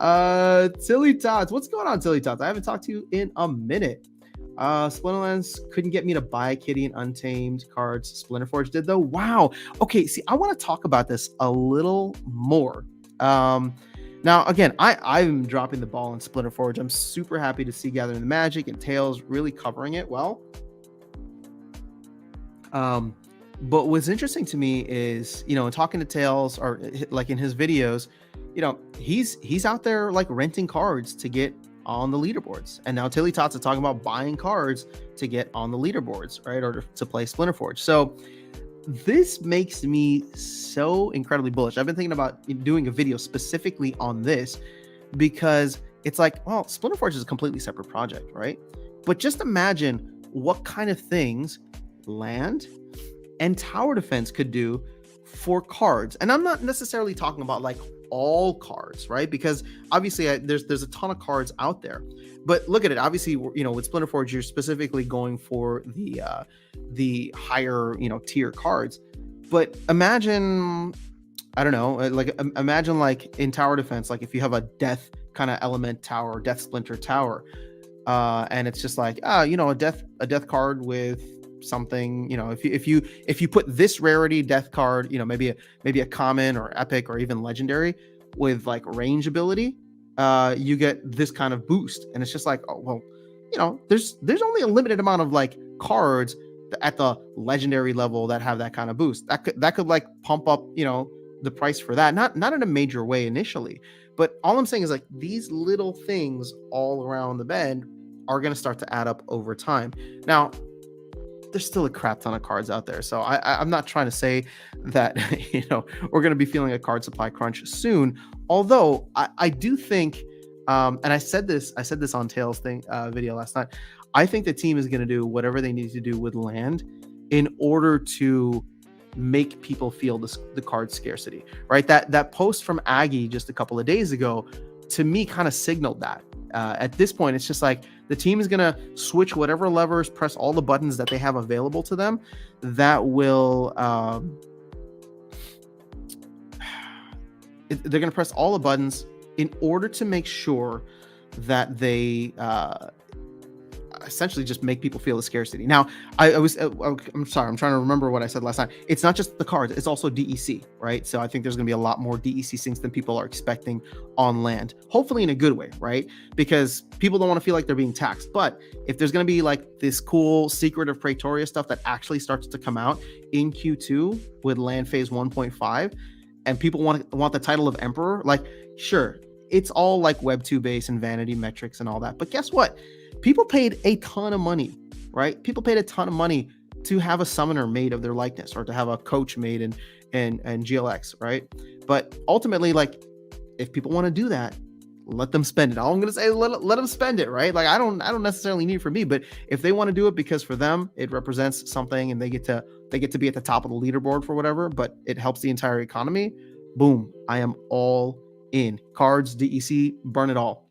Tilly Tots. What's going on, Tilly Tots? I haven't talked to you in a minute. Splinterlands couldn't get me to buy Kitty and Untamed cards. Splinterforge did though. Wow. Okay, see, I want to talk about this a little more. Now, again, I'm dropping the ball on Splinterforge. I'm super happy to see Gathering the Magic and Tails really covering it well. But what's interesting to me is, in talking to Tails, or like in his videos, he's out there like renting cards to get on the leaderboards. And now Tilly Tots are talking about buying cards to get on the leaderboards, right? Or to play Splinterforge. So this makes me so incredibly bullish. I've been thinking about doing a video specifically on this because it's like, well, Splinterforge is a completely separate project, right? But just imagine what kind of things land and tower defense could do for cards. And I'm not necessarily talking about like all cards, right? Because obviously there's a ton of cards out there, but look at it. Obviously, with Splinterforge, you're specifically going for the higher, tier cards. But imagine, I don't know, imagine like in tower defense, like if you have a death kind of element tower, death splinter tower, and it's just like, a death card with something, if you put this rarity death card, maybe a common or epic or even legendary with like range ability, you get this kind of boost. And it's just like, oh well, there's only a limited amount of like cards at the legendary level that have that kind of boost. That could like pump up the price for that, not in a major way initially, but all I'm saying is like these little things all around the bend are going to start to add up over time. Now there's still a crap ton of cards out there. So I'm not trying to say that, we're going to be feeling a card supply crunch soon. Although I do think, and I said this on Tails video last night, I think the team is going to do whatever they need to do with land in order to make people feel the card scarcity, right? That post from Aggie just a couple of days ago, to me, kind of signaled that. At this point, it's just like the team is going to switch whatever levers, press all the buttons that they have available to them that will, they're going to press all the buttons in order to make sure that they essentially just make people feel the scarcity. Now, I'm sorry, I'm trying to remember what I said last night. It's not just the cards, it's also DEC, right? So I think there's going to be a lot more DEC sinks than people are expecting on land, hopefully in a good way, right? Because people don't want to feel like they're being taxed. But if there's going to be like this cool Secret of Praetoria stuff that actually starts to come out in Q2 with land phase 1.5, and people want the title of Emperor, like, sure, it's all like Web 2 base and vanity metrics and all that. But guess what? People paid a ton of money, right? People paid a ton of money to have a summoner made of their likeness or to have a coach made in GLX, right? But ultimately, like, if people want to do that, let them spend it. All I'm going to say is let them spend it, right? Like, I don't necessarily need it for me, but if they want to do it because for them, it represents something and they get to be at the top of the leaderboard for whatever, but it helps the entire economy, boom, I am all in. Cards, DEC, burn it all.